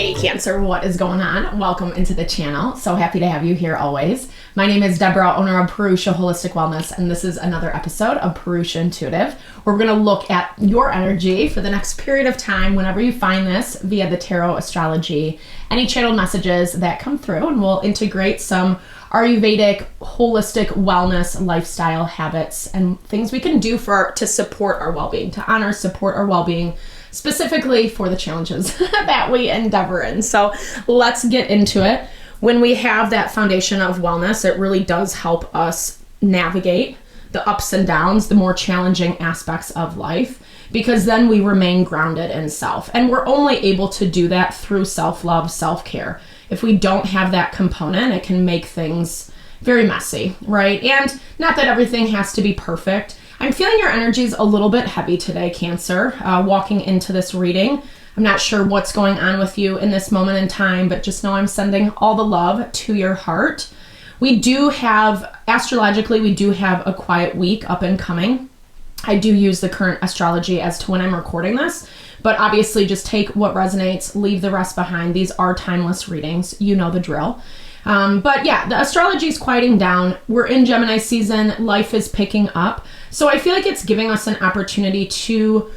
Hey Cancer, what is going on? Welcome into the channel. So happy to have you here always. My name is Deborah, owner of Purusha Holistic Wellness, and this is another episode of Purusha Intuitive. We're going to look at your energy for the next period of time whenever you find this via the tarot, astrology, any channeled messages that come through, and we'll integrate some Ayurvedic, holistic wellness, lifestyle habits, and things we can do to support our well-being, to honor, support our well-being, specifically for the challenges that we endeavor in. So let's get into it. When we have that foundation of wellness, it really does help us navigate the ups and downs, the more challenging aspects of life, because then we remain grounded in self. And we're only able to do that through self-love, self-care. If we don't have that component, it can make things very messy, right? And not that everything has to be perfect. I'm feeling your energy's a little bit heavy today, Cancer, walking into this reading. I'm not sure what's going on with you in this moment in time, but just know I'm sending all the love to your heart. We do have, astrologically, we do have a quiet week up and coming. I do use the current astrology as to when I'm recording this, but obviously just take what resonates, leave the rest behind. These are timeless readings. You know the drill. But yeah, the astrology is quieting down. We're in Gemini season. Life is picking up. So I feel like it's giving us an opportunity to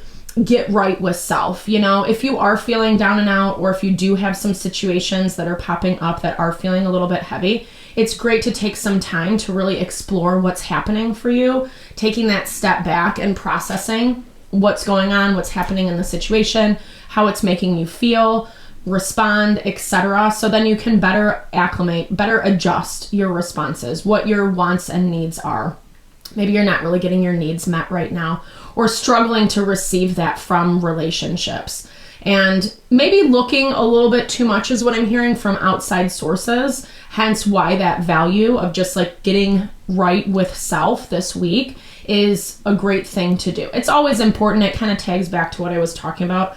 get right with self. You know, if you are feeling down and out, or if you do have some situations that are popping up that are feeling a little bit heavy, it's great to take some time to really explore what's happening for you, taking that step back and processing what's going on, what's happening in the situation, how it's making you feel, respond, etc. So then you can better acclimate, better adjust your responses, what your wants and needs are. Maybe you're not really getting your needs met right now, or struggling to receive that from relationships. And maybe looking a little bit too much is what I'm hearing from outside sources, hence why that value of just like getting right with self this week is a great thing to do. It's always important. It kind of tags back to what I was talking about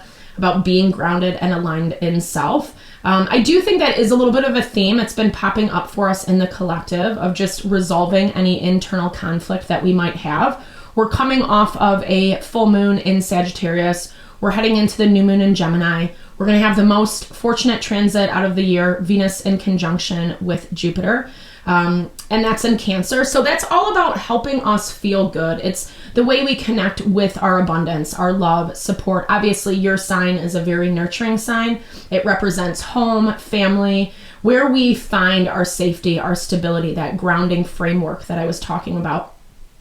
being grounded and aligned in self. I do think that is a little bit of a theme. It's been popping up for us in the collective of just resolving any internal conflict that we might have. We're coming off of a full moon in Sagittarius. We're heading into the new moon in Gemini. We're going to have the most fortunate transit out of the year, Venus in conjunction with Jupiter. And that's in Cancer. So that's all about helping us feel good. It's the way we connect with our abundance, our love, support. Obviously, your sign is a very nurturing sign. It represents home, family, where we find our safety, our stability, that grounding framework that I was talking about.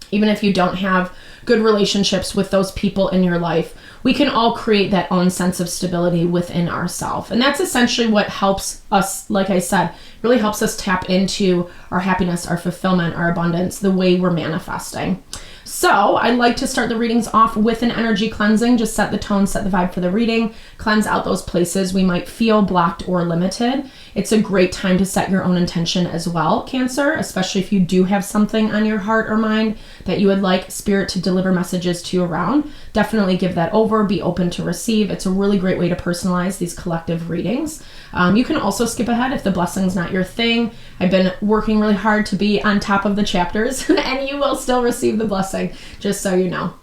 Even if you don't have good relationships with those people in your life, we can all create that own sense of stability within ourselves. And that's essentially what helps us, like I said, really helps us tap into our happiness, our fulfillment, our abundance, the way we're manifesting. So I like to start the readings off with an energy cleansing, just set the tone, set the vibe for the reading, cleanse out those places we might feel blocked or limited. It's a great time to set your own intention as well, Cancer, especially if you do have something on your heart or mind that you would like Spirit to deliver messages to you around. Definitely give that over, be open to receive. It's a really great way to personalize these collective readings. You can also skip ahead if the blessing's not your thing. I've been working really hard to be on top of the chapters and you will still receive the blessing, just so you know.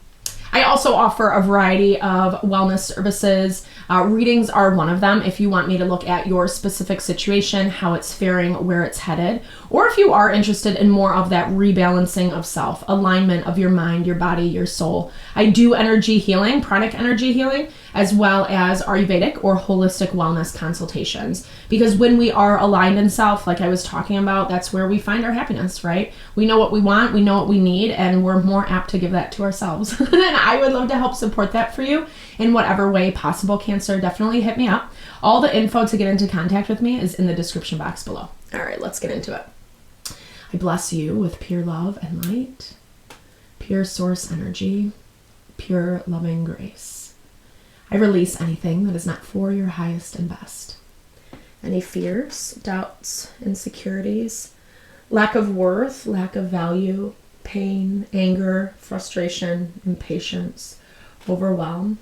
I also offer a variety of wellness services. Readings are one of them if you want me to look at your specific situation, how it's faring, where it's headed, or if you are interested in more of that rebalancing of self, alignment of your mind, your body, your soul. I do energy healing, pranic energy healing, as well as Ayurvedic or holistic wellness consultations. Because when we are aligned in self, like I was talking about, that's where we find our happiness, right? We know what we want, we know what we need, and we're more apt to give that to ourselves. And I would love to help support that for you in whatever way possible, Cancer. Definitely hit me up. All the info to get into contact with me is in the description box below. All right, let's get into it. I bless you with pure love and light, pure source energy, pure loving grace. I release anything that is not for your highest and best. Any fears, doubts, insecurities, lack of worth, lack of value, pain, anger, frustration, impatience, overwhelm.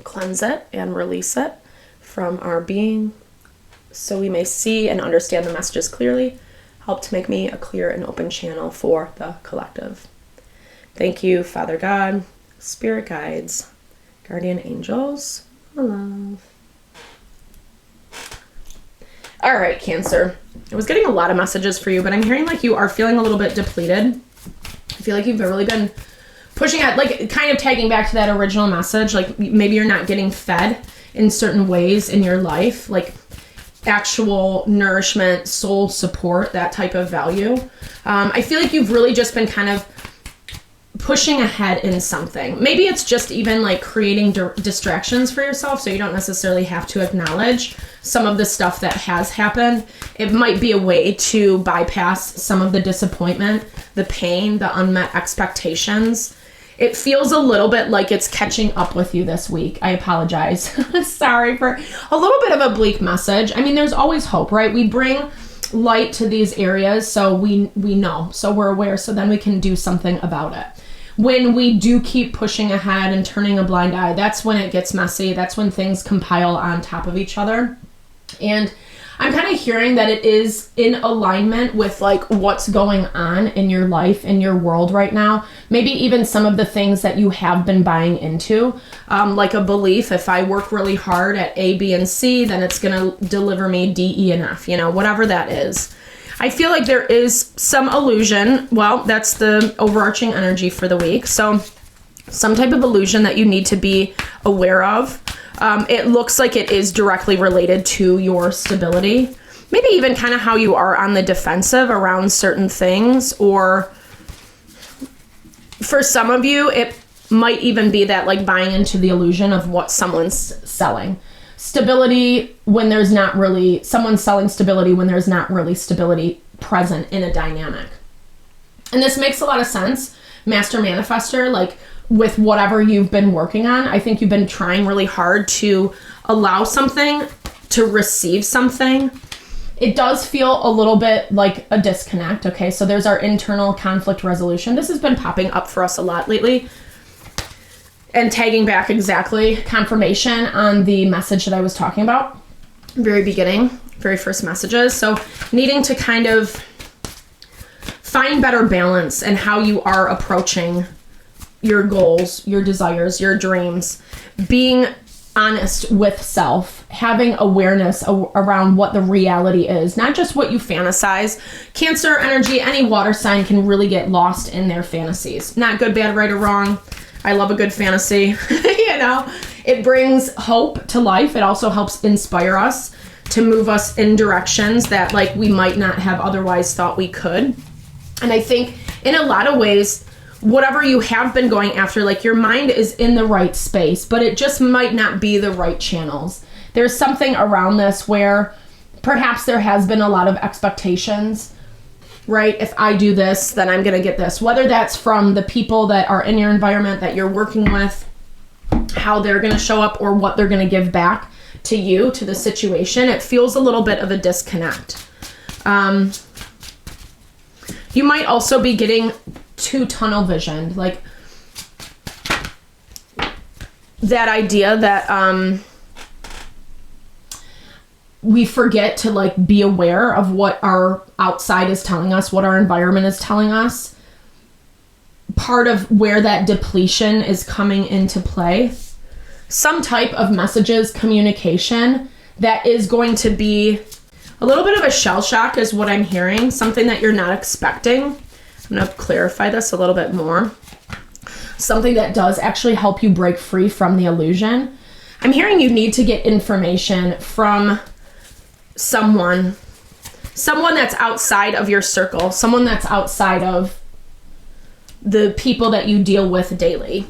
Cleanse it and release it from our being so we may see and understand the messages clearly. Help to make me a clear and open channel for the collective. Thank you, Father God, Spirit guides, guardian angels, love. All right, Cancer. I was getting a lot of messages for you, but I'm hearing like you are feeling a little bit depleted. I feel like you've really been pushing at, like, kind of tagging back to that original message. Like, maybe you're not getting fed in certain ways in your life, like actual nourishment, soul support, that type of value. I feel like you've really just been kind of pushing ahead in something. Maybe it's just even like creating distractions for yourself, so you don't necessarily have to acknowledge some of the stuff that has happened. It might be a way to bypass some of the disappointment, the pain, the unmet expectations. It feels a little bit like it's catching up with you this week. I apologize. Sorry for a little bit of a bleak message. I mean, there's always hope, right? We bring light to these areas, so we know, so we're aware, so then we can do something about it. When we do keep pushing ahead and turning a blind eye, that's when it gets messy. That's when things compile on top of each other. And I'm kind of hearing that it is in alignment with like what's going on in your life, in your world right now. Maybe even some of the things that you have been buying into, like a belief, if I work really hard at A, B, and C, then it's going to deliver me D, E, and F, whatever that is. I feel like there is some illusion. Well, that's the overarching energy for the week. So some type of illusion that you need to be aware of. It looks like it is directly related to your stability. Maybe even kind of how you are on the defensive around certain things. Or for some of you, it might even be that like buying into the illusion of what someone's selling. Stability when there's not really, someone's selling stability when there's not really stability present in a dynamic. And this makes a lot of sense, Master Manifester, like with whatever you've been working on. I think you've been trying really hard to allow something, to receive something. It does feel a little bit like a disconnect, okay? So there's our internal conflict resolution. This has been popping up for us a lot lately. And tagging back exactly, confirmation on the message that I was talking about, very beginning, very first messages. So needing to kind of find better balance in how you are approaching your goals, your desires, your dreams, being honest with self, having awareness around what the reality is, not just what you fantasize. Cancer energy, any water sign can really get lost in their fantasies. Not good, bad, right, or wrong. I love a good fantasy. It brings hope to life. It also helps inspire us to move us in directions that like we might not have otherwise thought we could. And I think in a lot of ways, whatever you have been going after, like your mind is in the right space, but it just might not be the right channels. There's something around this where perhaps there has been a lot of expectations, right? If I do this, then I'm going to get this. Whether that's from the people that are in your environment that you're working with, how they're going to show up, or what they're going to give back to you, to the situation. It feels a little bit of a disconnect. You might also be getting too tunnel visioned, like that idea that we forget to like be aware of what our outside is telling us, what our environment is telling us. Part of where that depletion is coming into play, some type of messages, communication that is going to be a little bit of a shell shock is what I'm hearing, something that you're not expecting. I'm going to clarify this a little bit more. Something that does actually help you break free from the illusion. I'm hearing you need to get information from someone that's outside of your circle, someone that's outside of the people that you deal with daily,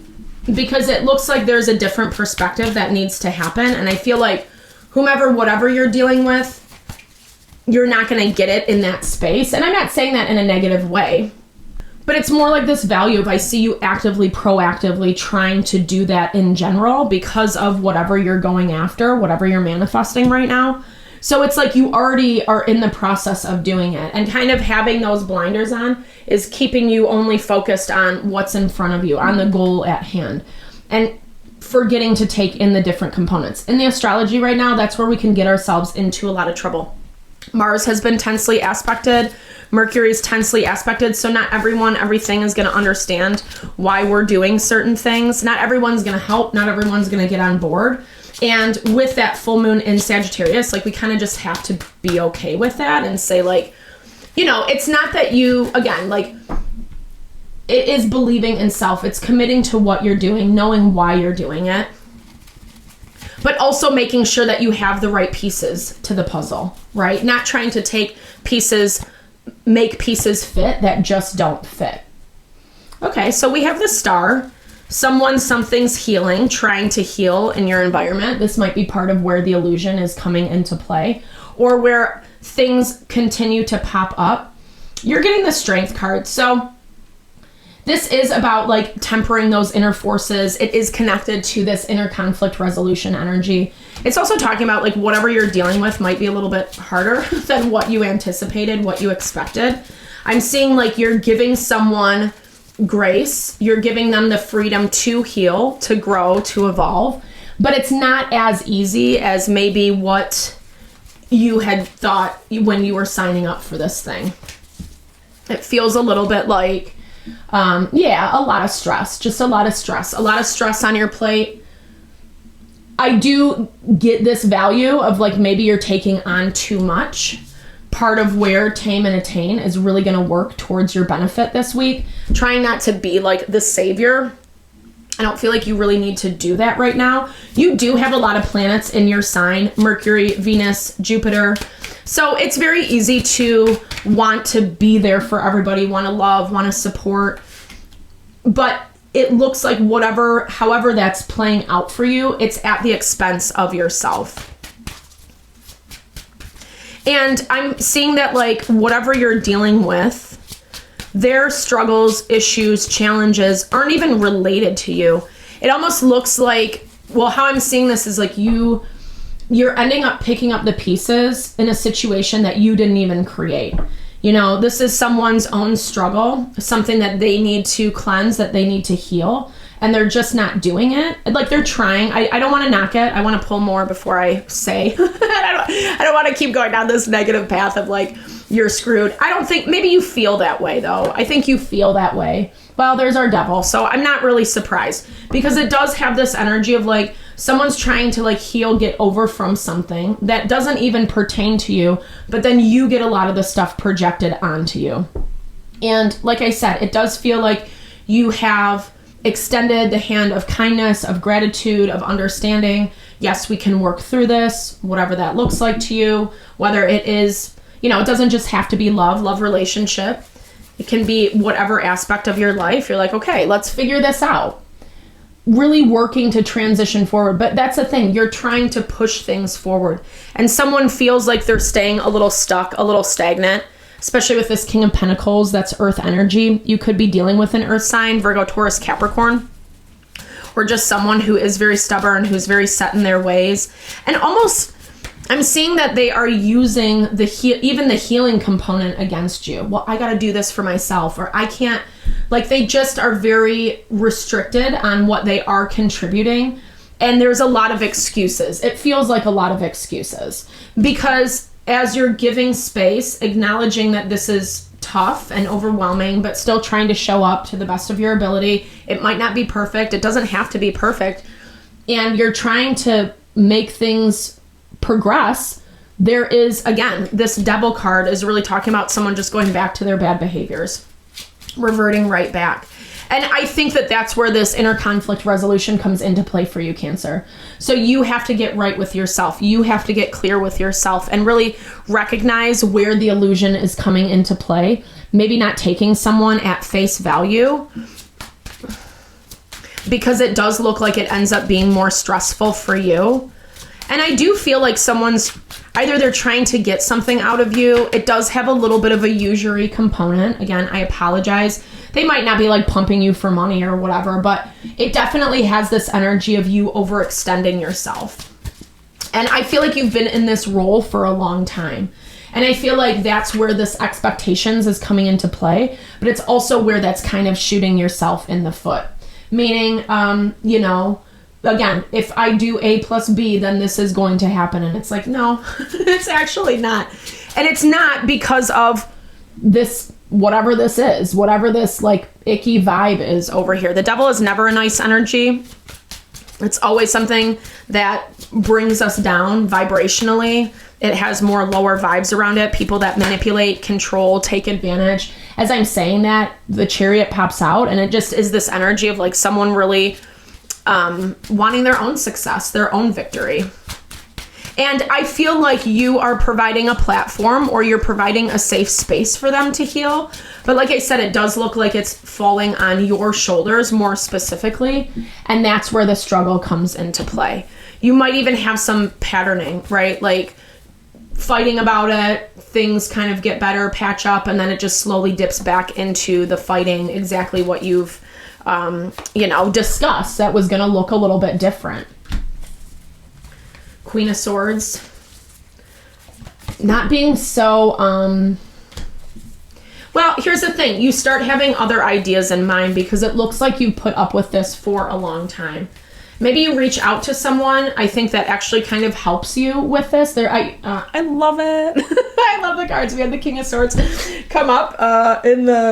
because it looks like there's a different perspective that needs to happen. And I feel like whatever you're dealing with, you're not going to get it in that space. And I'm not saying that in a negative way, but it's more like this value of I see you actively, proactively trying to do that in general because of whatever you're going after, whatever you're manifesting right now. So it's like you already are in the process of doing it, and kind of having those blinders on is keeping you only focused on what's in front of you, on the goal at hand, and forgetting to take in the different components. In the astrology right now, that's where we can get ourselves into a lot of trouble. Mars has been tensely aspected. Mercury is tensely aspected. So not everything is going to understand why we're doing certain things. Not everyone's going to help. Not everyone's going to get on board. And with that full moon in Sagittarius, like we kind of just have to be okay with that and say like, you know, it's not that you, again, like it is believing in self. It's committing to what you're doing, knowing why you're doing it, but also making sure that you have the right pieces to the puzzle, right? Not trying to take pieces, make pieces fit that just don't fit. Okay, so we have the Star. Something's healing, trying to heal in your environment. This might be part of where the illusion is coming into play, or where things continue to pop up. You're getting the Strength card. So this is about like tempering those inner forces. It is connected to this inner conflict resolution energy. It's also talking about like whatever you're dealing with might be a little bit harder than what you anticipated, what you expected. I'm seeing like you're giving someone grace. You're giving them the freedom to heal, to grow, to evolve. But it's not as easy as maybe what you had thought when you were signing up for this thing. It feels a little bit like, a lot of stress, just a lot of stress on your plate. I do get this value of like, maybe you're taking on too much. Part of where Tame and Attain is really going to work towards your benefit this week. Trying not to be like the savior. I don't feel like you really need to do that right now. You do have a lot of planets in your sign, Mercury, Venus, Jupiter. So it's very easy to want to be there for everybody, want to love, want to support. But it looks like however that's playing out for you, it's at the expense of yourself. And I'm seeing that like whatever you're dealing with, their struggles, issues, challenges aren't even related to you. It almost looks like, well, how I'm seeing this is like you're ending up picking up the pieces in a situation that you didn't even create. You know, this is someone's own struggle, something that they need to cleanse, that they need to heal. And they're just not doing it. Like they're trying. I don't want to knock it. I want to pull more before I say. I don't want to keep going down this negative path of like, you're screwed. I don't think, maybe you feel that way though. I think you feel that way. Well, there's our devil. So I'm not really surprised because it does have this energy of like, someone's trying to like heal, get over from something that doesn't even pertain to you. But then you get a lot of the stuff projected onto you. And like I said, it does feel like you have extended the hand of kindness, of gratitude, of understanding. Yes, we can work through this, whatever that looks like to you, whether it is, you know, it doesn't just have to be love relationship. It can be whatever aspect of your life. You're like, okay, let's figure this out. Really working to transition forward. But that's the thing. You're trying to push things forward. And someone feels like they're staying a little stuck, a little stagnant. Especially with this King of Pentacles, that's Earth energy. You could be dealing with an Earth sign, Virgo, Taurus, Capricorn, or just someone who is very stubborn, who's very set in their ways. And almost, I'm seeing that they are using even the healing component against you. Well, I got to do this for myself, or I can't, like they just are very restricted on what they are contributing. And there's a lot of excuses. It feels like a lot of excuses because as you're giving space, acknowledging that this is tough and overwhelming, but still trying to show up to the best of your ability. It might not be perfect. It doesn't have to be perfect. And you're trying to make things progress. There is, again, this Devil card is really talking about someone just going back to their bad behaviors, reverting right back. And I think that that's where this inner conflict resolution comes into play for you, Cancer. So you have to get right with yourself. You have to get clear with yourself and really recognize where the illusion is coming into play. Maybe not taking someone at face value, because it does look like it ends up being more stressful for you. And I do feel like someone's, either they're trying to get something out of you. It does have a little bit of a usury component. Again, I apologize. They might not be like pumping you for money or whatever, but it definitely has this energy of you overextending yourself. And I feel like you've been in this role for a long time. And I feel like that's where this expectations is coming into play, but it's also where that's kind of shooting yourself in the foot. Meaning, again, if I do A plus B, then this is going to happen. And it's like, no, it's actually not. And it's not because of this, whatever this is, whatever this like icky vibe is over here. The Devil is never a nice energy. It's always something that brings us down vibrationally. It has more lower vibes around it. People that manipulate, control, take advantage. As I'm saying that, the Chariot pops out, and it just is this energy of like someone really wanting their own success, their own victory. And I feel like you are providing a platform, or you're providing a safe space for them to heal. But like I said, it does look like it's falling on your shoulders more specifically. And that's where the struggle comes into play. You might even have some patterning, right? Like fighting about it, things kind of get better, patch up, and then it just slowly dips back into the fighting, exactly what you've, discussed that was going to look a little bit different. Queen of Swords. Not being so, well, here's the thing. You start having other ideas in mind because it looks like you put up with this for a long time. Maybe you reach out to someone. I think that actually kind of helps you with this. I love it. I love the cards. We had the King of Swords come up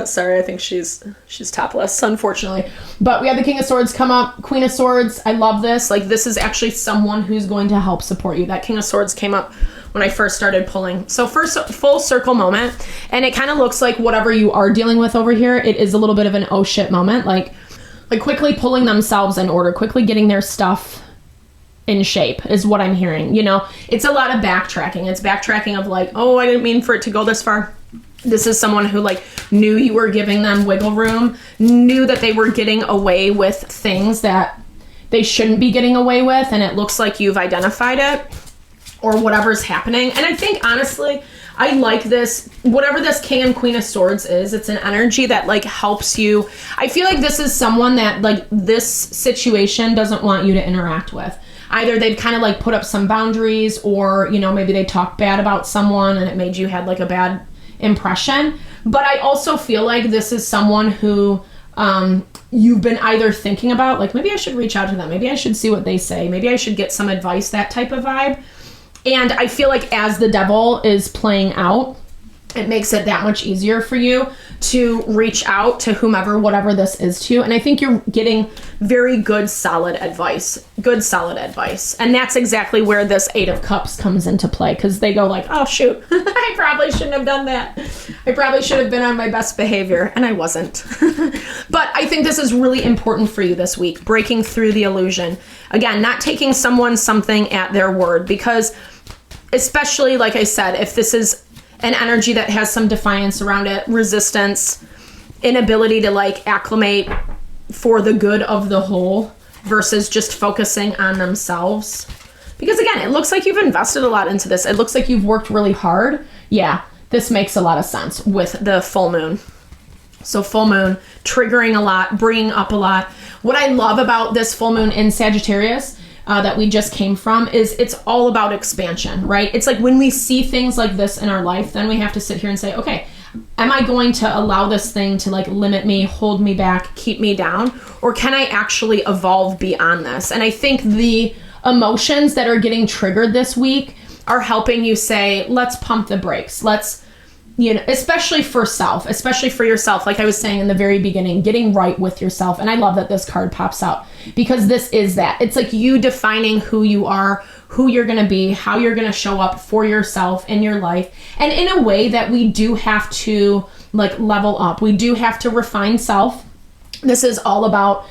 sorry, I think she's topless, unfortunately. But we had the King of Swords come up, Queen of Swords. I love this. Like, this is actually someone who's going to help support you. That King of Swords came up when I first started pulling. So first, full circle moment. And it kind of looks like whatever you are dealing with over here, it is a little bit of an oh shit moment. Like quickly pulling themselves in order, quickly getting their stuff in shape is what I'm hearing. It's a lot of backtracking. It's backtracking of like, oh, I didn't mean for it to go this far. This is someone who like knew you were giving them wiggle room, knew that they were getting away with things that they shouldn't be getting away with. And it looks like you've identified it or whatever's happening. And I think honestly, I like this, whatever this King and Queen of Swords is, it's an energy that like helps you. I feel like this is someone that like this situation doesn't want you to interact with. Either they've kind of like put up some boundaries, or, maybe they talk bad about someone and it made you had like a bad impression. But I also feel like this is someone who you've been either thinking about, like maybe I should reach out to them. Maybe I should see what they say. Maybe I should get some advice, that type of vibe. And I feel like as the devil is playing out, it makes it that much easier for you to reach out to whomever, whatever this is to. And I think you're getting very good, solid advice. And that's exactly where this Eight of Cups comes into play, because they go like, oh, shoot, I probably shouldn't have done that. I probably should have been on my best behavior, and I wasn't. But I think this is really important for you this week, breaking through the illusion. Again, not taking something at their word, because especially, like I said, if this is an energy that has some defiance around it, resistance, inability to like acclimate for the good of the whole versus just focusing on themselves. Because again, it looks like you've invested a lot into this. It looks like you've worked really hard. Yeah, this makes a lot of sense with the full moon. So full moon, triggering a lot, bringing up a lot. What I love about this full moon in Sagittarius that we just came from is it's all about expansion, right? It's like when we see things like this in our life, then we have to sit here and say, okay, am I going to allow this thing to like limit me, hold me back, keep me down? Or can I actually evolve beyond this? And I think the emotions that are getting triggered this week are helping you say, let's pump the brakes. Let's, especially for yourself, like I was saying in the very beginning, getting right with yourself. And I love that this card pops out, because this is that. It's like you defining who you are, who you're going to be, how you're going to show up for yourself in your life. And in a way that we do have to like level up. We do have to refine self. This is all about,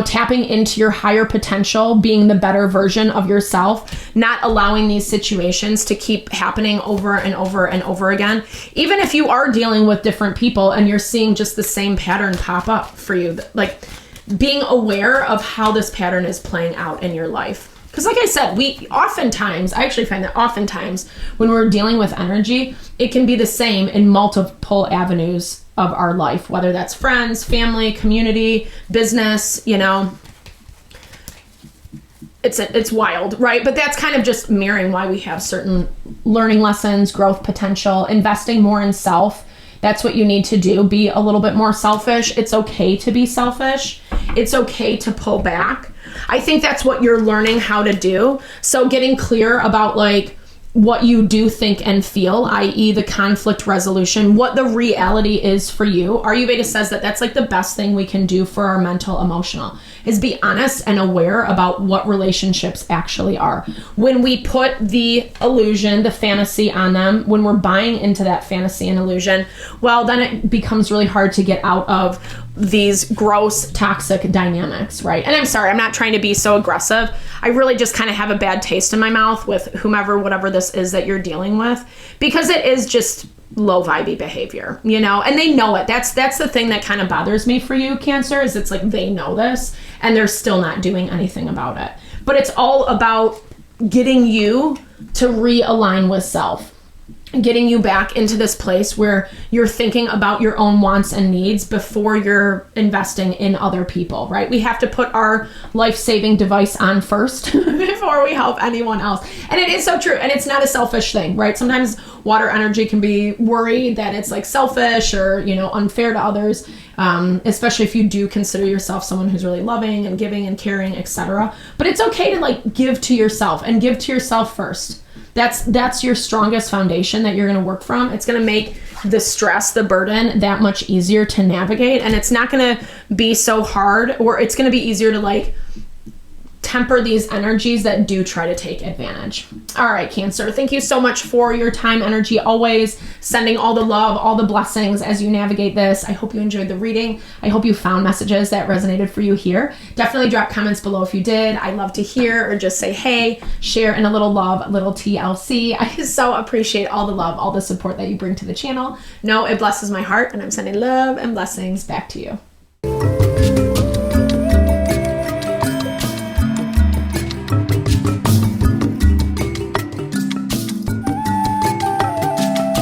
tapping into your higher potential, being the better version of yourself, not allowing these situations to keep happening over and over and over again. Even if you are dealing with different people and you're seeing just the same pattern pop up for you, like being aware of how this pattern is playing out in your life. Because like I said, I actually find that oftentimes when we're dealing with energy, it can be the same in multiple avenues of our life, whether that's friends, family, community, business, it's wild, right? But that's kind of just mirroring why we have certain learning lessons, growth potential, investing more in self. That's what you need to do. Be a little bit more selfish. It's okay to be selfish. It's okay to pull back. I think that's what you're learning how to do. So getting clear about like what you do think and feel, i.e. the conflict resolution, what the reality is for you. Ayurveda says that that's like the best thing we can do for our mental, emotional, is be honest and aware about what relationships actually are. When we put the illusion, the fantasy on them, when we're buying into that fantasy and illusion, well, then it becomes really hard to get out of these gross, toxic dynamics, right? And I'm sorry, I'm not trying to be so aggressive. I really just kind of have a bad taste in my mouth with whomever, whatever this is that you're dealing with, because it is just low vibey behavior, you know, and they know it. That's the thing that kind of bothers me for you, Cancer, is it's like they know this and they're still not doing anything about it. But it's all about getting you to realign with self, getting you back into this place where you're thinking about your own wants and needs before you're investing in other people, right? We have to put our life-saving device on first before we help anyone else. And it is so true. And it's not a selfish thing, right? Sometimes water energy can be worried that it's like selfish or, you know, unfair to others, especially if you do consider yourself someone who's really loving and giving and caring, etc. But it's okay to like give to yourself and give to yourself first. That's your strongest foundation that you're going to work from. It's going to make the stress, the burden, that much easier to navigate. And it's not going to be so hard, or it's going to be easier to like temper these energies that do try to take advantage. All right, Cancer, thank you so much for your time, energy, always sending all the love, all the blessings as you navigate this. I hope you enjoyed the reading. I hope you found messages that resonated for you here. Definitely drop comments below if you did. I love to hear, or just say, hey, share in a little love, a little TLC. I so appreciate all the love, all the support that you bring to the channel. No, it blesses my heart, and I'm sending love and blessings back to you.